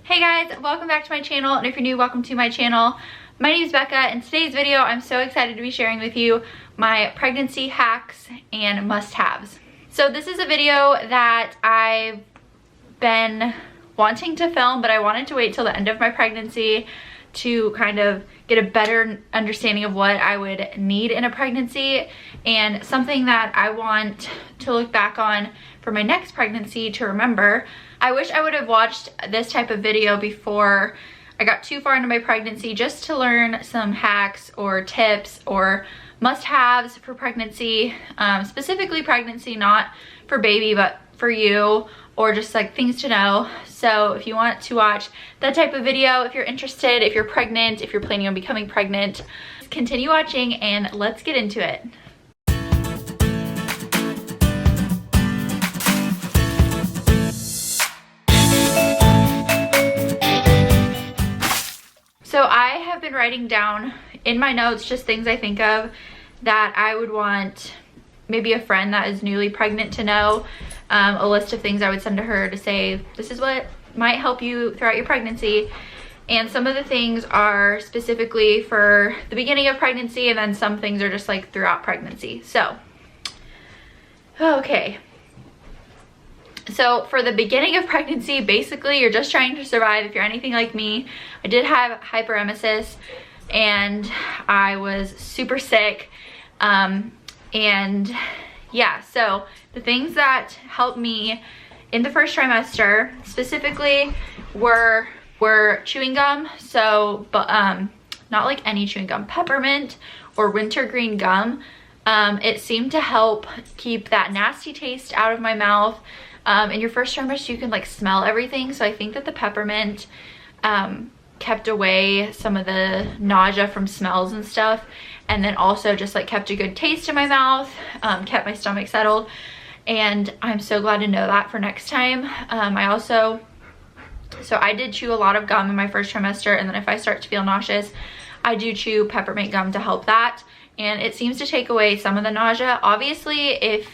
Hey guys, welcome back to my channel, and if you're new, welcome to my channel. My name is Becca. In today's video, I'm so excited to be sharing with you my pregnancy hacks and must-haves. So this is a video that I've been wanting to film, but I wanted to wait till the end of my pregnancy to kind of get a better understanding of what I would need in a pregnancy, and something that I want to look back on for my next pregnancy to remember. I wish I would have watched this type of video before I got too far into my pregnancy, just to learn some hacks or tips or must-haves for pregnancy, specifically pregnancy, not for baby but for you, or just like things to know. So if you want to watch that type of video, if you're interested, if you're pregnant, if you're planning on becoming pregnant, continue watching and let's get into it. So I have been writing down in my notes just things I think of that I would want maybe a friend that is newly pregnant to know, a list of things I would send to her to say, this is what might help you throughout your pregnancy. And some of the things are specifically for the beginning of pregnancy, and then some things are just like throughout pregnancy. So, okay. So for the beginning of pregnancy, basically you're just trying to survive. If you're anything like me, I did have hyperemesis and I was super sick. And yeah, so the things that helped me in the first trimester specifically were chewing gum. So, but not like any chewing gum, peppermint or wintergreen gum. It seemed to help keep that nasty taste out of my mouth. In your first trimester, you can like smell everything. So I think that the peppermint kept away some of the nausea from smells and stuff. And then also just like kept a good taste in my mouth, kept my stomach settled. And I'm so glad to know that for next time. So I did chew a lot of gum in my first trimester. And then if I start to feel nauseous, I do chew peppermint gum to help that. And it seems to take away some of the nausea. Obviously, if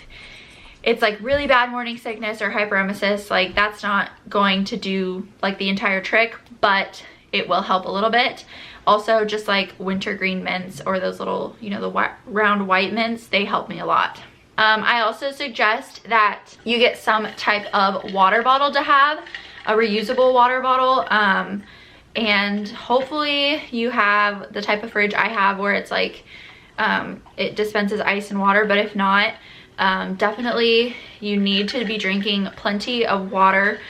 it's like really bad morning sickness or hyperemesis, like that's not going to do like the entire trick, but it will help a little bit. Also, just like wintergreen mints or those little, you know, the round white mints, they help me a lot. I also suggest that you get some type of water bottle to have, a reusable water bottle. And hopefully you have the type of fridge I have where it's like, it dispenses ice and water, but if not, definitely you need to be drinking plenty of water,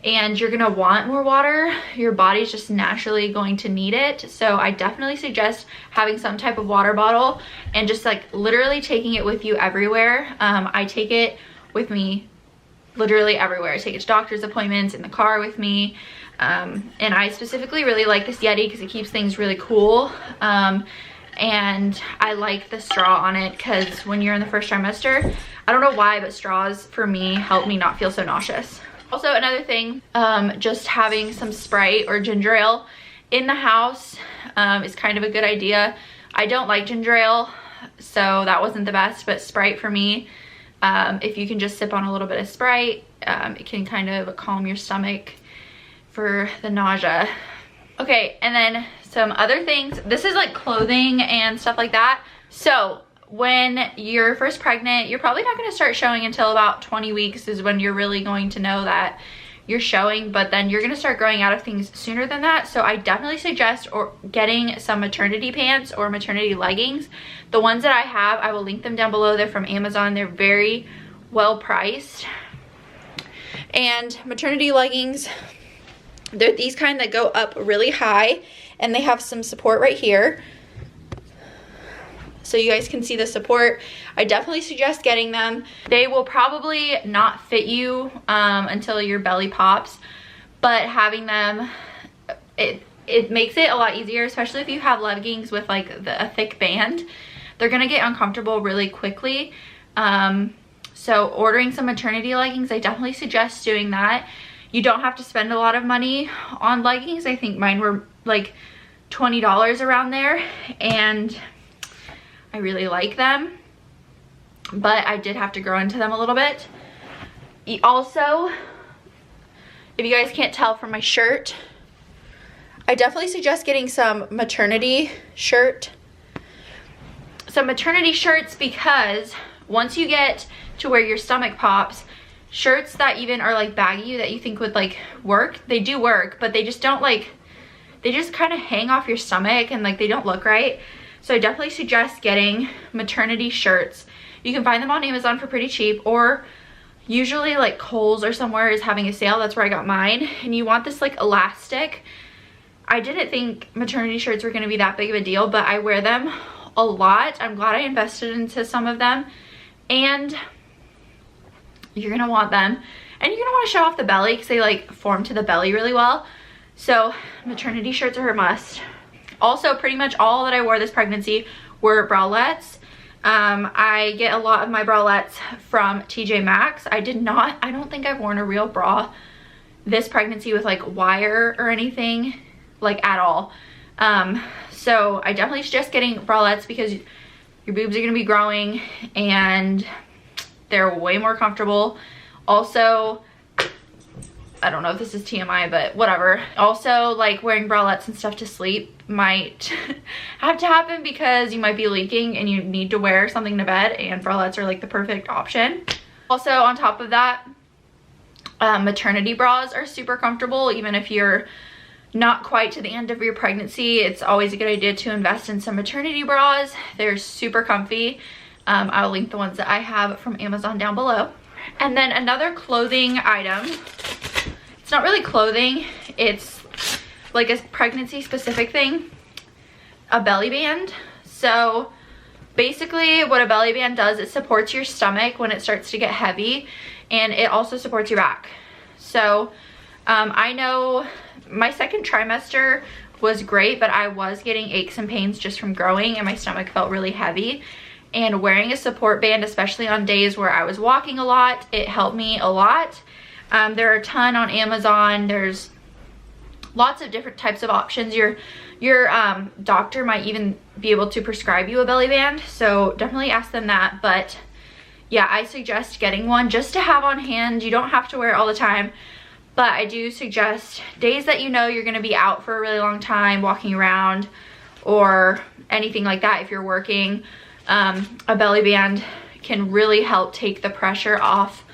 and you're gonna want more water. Your body's just naturally going to need it. So I definitely suggest having some type of water bottle and just like literally taking it with you everywhere. I take it with me literally everywhere. I take it to doctor's appointments, in the car with me. And I specifically really like this Yeti because it keeps things really cool. And I like the straw on it because when you're in the first trimester, I don't know why, but straws for me help me not feel so nauseous. Also, another thing, just having some Sprite or ginger ale in the house is kind of a good idea. I don't like ginger ale, so that wasn't the best, but Sprite for me, if you can just sip on a little bit of Sprite, it can kind of calm your stomach for the nausea. Okay, and then some other things. This is like clothing and stuff like that. So when you're first pregnant, you're probably not going to start showing until about 20 weeks is when you're really going to know that you're showing, but then you're going to start growing out of things sooner than that. So I definitely suggest getting some maternity pants or maternity leggings. The ones that I have, I will link them down below. They're from Amazon. They're very well priced. And maternity leggings, they're these kind that go up really high, and they have some support right here. So you guys can see the support. I definitely suggest getting them. They will probably not fit you until your belly pops, but having them, it makes it a lot easier, especially if you have leggings with like a thick band. They're gonna get uncomfortable really quickly. So ordering some maternity leggings, I definitely suggest doing that. You don't have to spend a lot of money on leggings. I think mine were like $20 around there, and I really like them, but I did have to grow into them a little bit. Also, If you guys can't tell from my shirt, I definitely suggest getting some maternity shirts because once you get to where your stomach pops, shirts that even are like baggy that you think would like work, they do work, but they just don't like, they just kind of hang off your stomach and like they don't look right. So I definitely suggest getting maternity shirts. You can find them on Amazon for pretty cheap, or usually like Kohl's or somewhere is having a sale. That's where I got mine. And you want this like elastic. I didn't think maternity shirts were going to be that big of a deal, but I wear them a lot. I'm glad I invested into some of them, and you're going to want them. And you're going to want to show off the belly because they like form to the belly really well. So maternity shirts are a must. Also, pretty much all that I wore this pregnancy were bralettes. I get a lot of my bralettes from TJ Maxx. I don't think I've worn a real bra this pregnancy with like wire or anything like at all. So I definitely suggest getting bralettes because your boobs are going to be growing and they're way more comfortable. Also, I don't know if this is TMI, but whatever. Also, like wearing bralettes and stuff to sleep might have to happen because you might be leaking and you need to wear something to bed, and bralettes are like the perfect option. Also, on top of that, maternity bras are super comfortable. Even if you're not quite to the end of your pregnancy, it's always a good idea to invest in some maternity bras. They're super comfy. I'll link the ones that I have from Amazon down below. And then another clothing item, it's not really clothing, it's like a pregnancy specific thing, a belly band. So basically what a belly band does, it supports your stomach when it starts to get heavy, and it also supports your back. So I know my second trimester was great, but I was getting aches and pains just from growing, and my stomach felt really heavy. And wearing a support band, especially on days where I was walking a lot, it helped me a lot. There are a ton on Amazon. There's lots of different types of options. Your doctor might even be able to prescribe you a belly band, so definitely ask them that. But yeah, I suggest getting one just to have on hand. You don't have to wear it all the time, but I do suggest days that you know you're going to be out for a really long time, walking around or anything like that. If you're working, a belly band can really help take the pressure off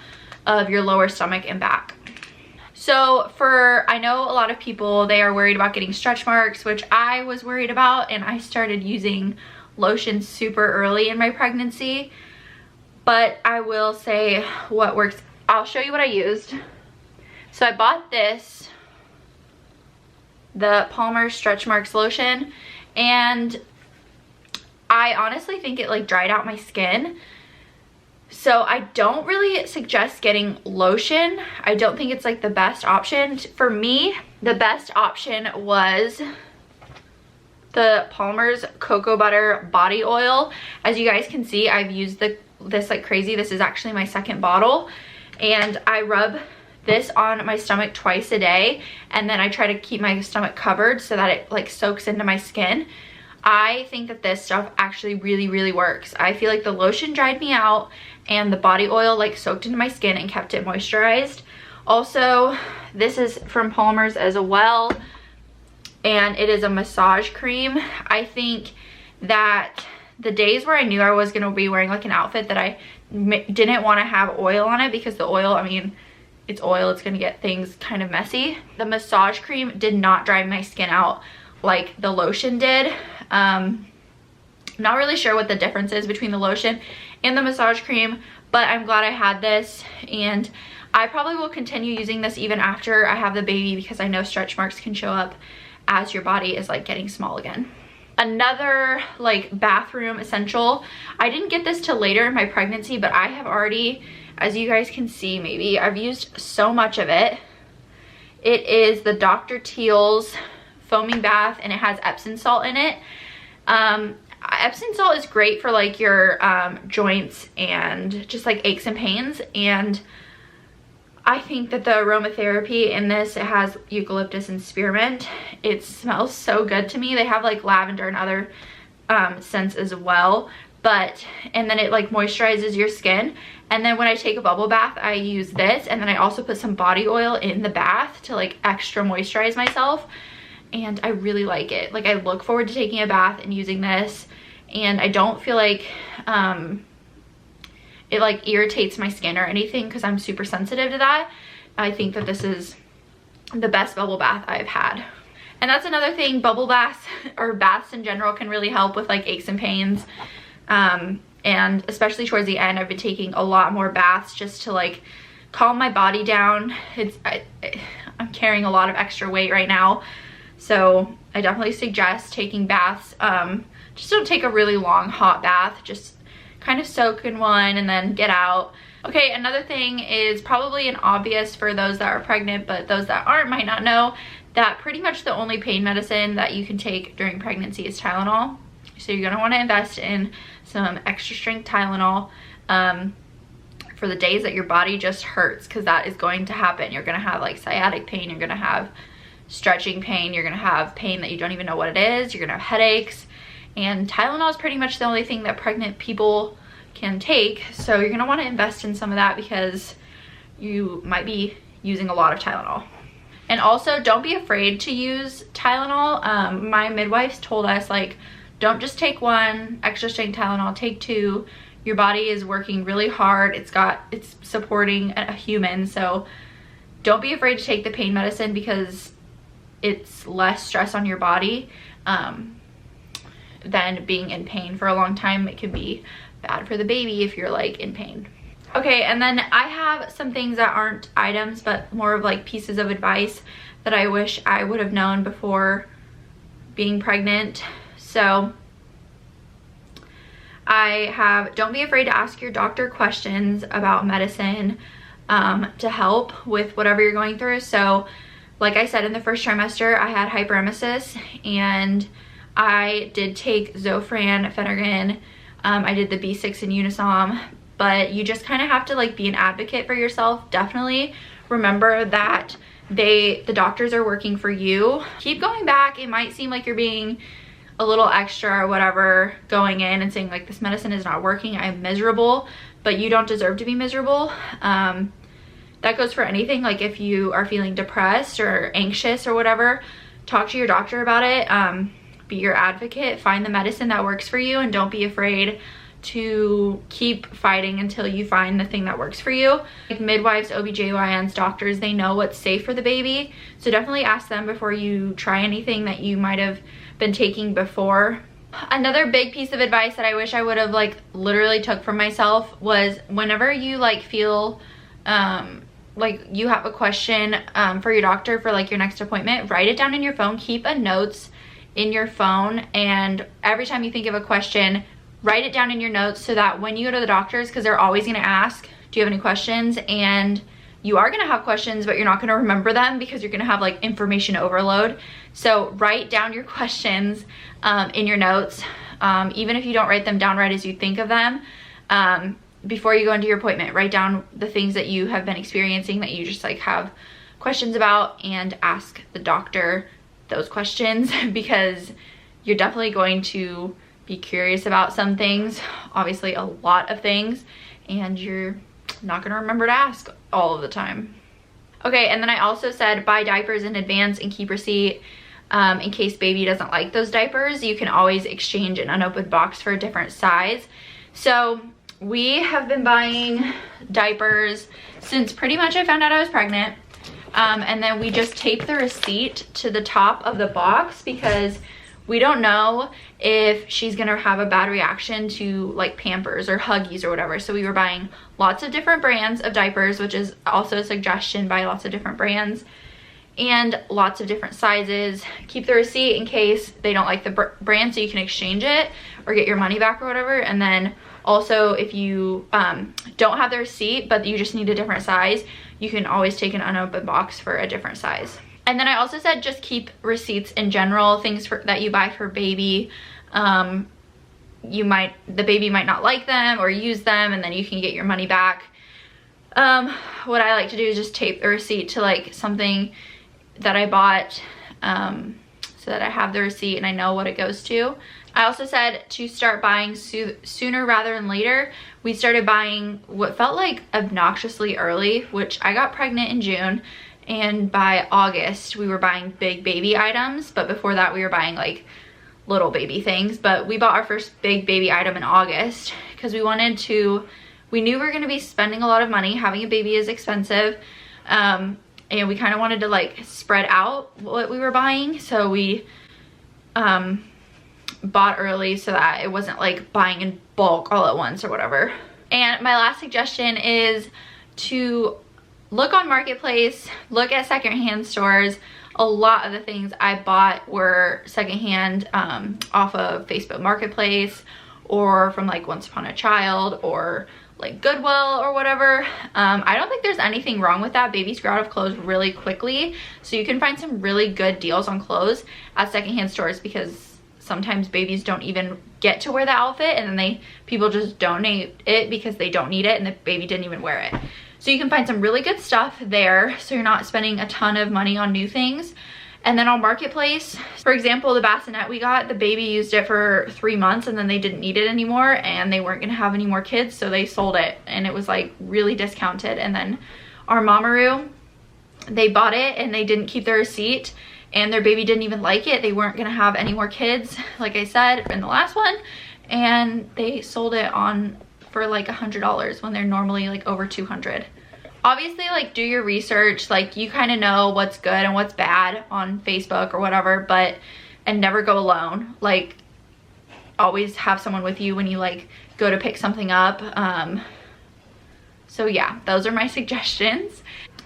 of your lower stomach and back. So I know a lot of people, they are worried about getting stretch marks, which I was worried about, and I started using lotion super early in my pregnancy. But I will say what works. I'll show you what I used. So I bought this, the Palmer's Stretch Marks lotion, and I honestly think it like dried out my skin. So I don't really suggest getting lotion. I don't think it's like the best option. For me, the best option was the Palmer's Cocoa Butter Body Oil. As you guys can see, I've used this like crazy. This is actually my second bottle, and I rub this on my stomach twice a day, and then I try to keep my stomach covered so that it like soaks into my skin. I think that this stuff actually really works. I feel like the lotion dried me out, and the body oil like soaked into my skin and kept it moisturized. Also, this is from Palmer's as well, and it is a massage cream. I think that the days where I knew I was going to be wearing like an outfit that I didn't want to have oil on it, because the oil, I mean, it's oil, it's going to get things kind of messy. The massage cream did not dry my skin out like the lotion did. Not really sure what the difference is between the lotion and the massage cream, but I'm glad I had this, and I probably will continue using this even after I have the baby, because I know stretch marks can show up as your body is like getting small again. Another like bathroom essential, I didn't get this till later in my pregnancy, but I have already, as you guys can see, maybe I've used so much of it. It is the Dr. Teal's foaming bath, and it has Epsom salt in it. Epsom salt is great for like your joints and just like aches and pains, and I think that the aromatherapy in this, it has eucalyptus and spearmint. It smells so good to me. They have like lavender and other scents as well, and then it like moisturizes your skin. And then when I take a bubble bath, I use this, and then I also put some body oil in the bath to like extra moisturize myself. And I really like it. Like, I look forward to taking a bath and using this, and I don't feel like it like irritates my skin or anything, because I'm super sensitive to that. I think that this is the best bubble bath I've had. And that's another thing, bubble baths or baths in general can really help with like aches and pains. And especially towards the end, I've been taking a lot more baths just to like calm my body down. I'm carrying a lot of extra weight right now, so I definitely suggest taking baths. Just don't take a really long hot bath, just kind of soak in one and then get out. Okay, another thing is probably an obvious for those that are pregnant, but those that aren't might not know that pretty much the only pain medicine that you can take during pregnancy is Tylenol. So you're gonna wanna invest in some extra strength Tylenol for the days that your body just hurts, because that is going to happen. You're gonna have like sciatic pain, you're gonna have stretching pain, you're gonna have pain that you don't even know what it is, you're gonna have headaches, and Tylenol is pretty much the only thing that pregnant people can take. So you're gonna wanna invest in some of that, because you might be using a lot of Tylenol. And also, don't be afraid to use Tylenol. My midwives told us, like, don't just take one extra strength Tylenol, take two. Your body is working really hard. It's supporting a human, so don't be afraid to take the pain medicine, because it's less stress on your body than being in pain for a long time. It can be bad for the baby if you're like in pain. Okay, and then I have some things that aren't items, but more of like pieces of advice that I wish I would have known before being pregnant. So don't be afraid to ask your doctor questions about medicine to help with whatever you're going through. So like I said, in the first trimester, I had hyperemesis, and I did take Zofran, Phenergan, I did the B6 and Unisom, but you just kind of have to like be an advocate for yourself. Definitely remember that the doctors are working for you. Keep going back. It might seem like you're being a little extra or whatever, going in and saying like, this medicine is not working, I'm miserable, but you don't deserve to be miserable. That goes for anything. Like, if you are feeling depressed or anxious or whatever, talk to your doctor about it. Be your advocate, find the medicine that works for you, and don't be afraid to keep fighting until you find the thing that works for you. Like midwives, OBGYNs, doctors, they know what's safe for the baby, so definitely ask them before you try anything that you might have been taking before. Another big piece of advice that I wish I would have like literally took from myself was, whenever you like feel like you have a question for your doctor for like your next appointment, write it down in your phone. Keep a notes in your phone, and every time you think of a question, write it down in your notes, so that when you go to the doctors, because they're always going to ask, do you have any questions? And you are going to have questions, but you're not going to remember them, because you're going to have like information overload. So write down your questions in your notes, even if you don't write them down right as you think of them. Before you go into your appointment, write down the things that you have been experiencing that you just like have questions about, and ask the doctor those questions, because you're definitely going to be curious about some things, obviously a lot of things, and you're not going to remember to ask all of the time. Okay, and then I also said buy diapers in advance and keep receipt in case baby doesn't like those diapers. You can always exchange an unopened box for a different size. So we have been buying diapers since pretty much I found out I was pregnant. And then we just tape the receipt to the top of the box, because we don't know if she's gonna have a bad reaction to like Pampers or Huggies or whatever. So we were buying lots of different brands of diapers, which is also a suggestion, buy lots of different brands and lots of different sizes. Keep the receipt in case they don't like the brand, so you can exchange it or get your money back or whatever. And then also, if you don't have the receipt but you just need a different size, you can always take an unopened box for a different size. And then I also said just keep receipts in general, things that you buy for baby. The baby might not like them or use them, and then you can get your money back. What I like to do is just tape the receipt to like something that I bought, so that I have the receipt and I know what it goes to. I also said to start buying sooner rather than later. We started buying what felt like obnoxiously early, which I got pregnant in June, and by August we were buying big baby items, but before that we were buying like little baby things. But we bought our first big baby item in August because we knew we were going to be spending a lot of money. Having a baby is expensive, and we kind of wanted to like spread out what we were buying, so we bought early so that it wasn't like buying in bulk all at once or whatever. And my last suggestion is to look on Marketplace, look at secondhand stores. A lot of the things I bought were secondhand off of Facebook Marketplace or from like Once Upon a Child or like Goodwill or whatever. I don't think there's anything wrong with that. Babies grow out of clothes really quickly, so you can find some really good deals on clothes at secondhand stores, because sometimes babies don't even get to wear the outfit, and then people just donate it because they don't need it and the baby didn't even wear it. So you can find some really good stuff there, so you're not spending a ton of money on new things. And then on Marketplace, for example, the bassinet we got, the baby used it for 3 months and then they didn't need it anymore, and they weren't gonna have any more kids, so they sold it, and it was like really discounted. And then our Mamaroo, they bought it and they didn't keep their receipt, and their baby didn't even like it. They weren't gonna have any more kids, like I said in the last one, and they sold it for like $100 when they're normally like over $200. Obviously, like, do your research, like you kind of know what's good and what's bad on Facebook or whatever, and never go alone. Like, always have someone with you when you like go to pick something up. So yeah, those are my suggestions.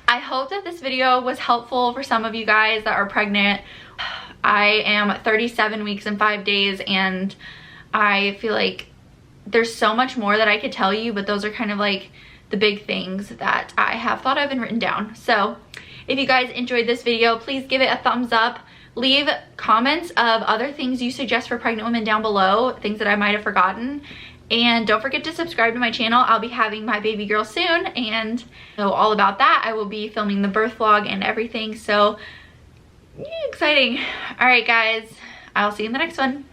I hope that this video was helpful for some of you guys that are pregnant. I am 37 weeks and 5 days, and I feel like there's so much more that I could tell you, but those are kind of like the big things that I have thought of and written down. So if you guys enjoyed this video, please give it a thumbs up. Leave comments of other things you suggest for pregnant women down below, things that I might have forgotten. And don't forget to subscribe to my channel. I'll be having my baby girl soon, and so all about that. I will be filming the birth vlog and everything, so yeah, exciting. All right guys, I'll see you in the next one.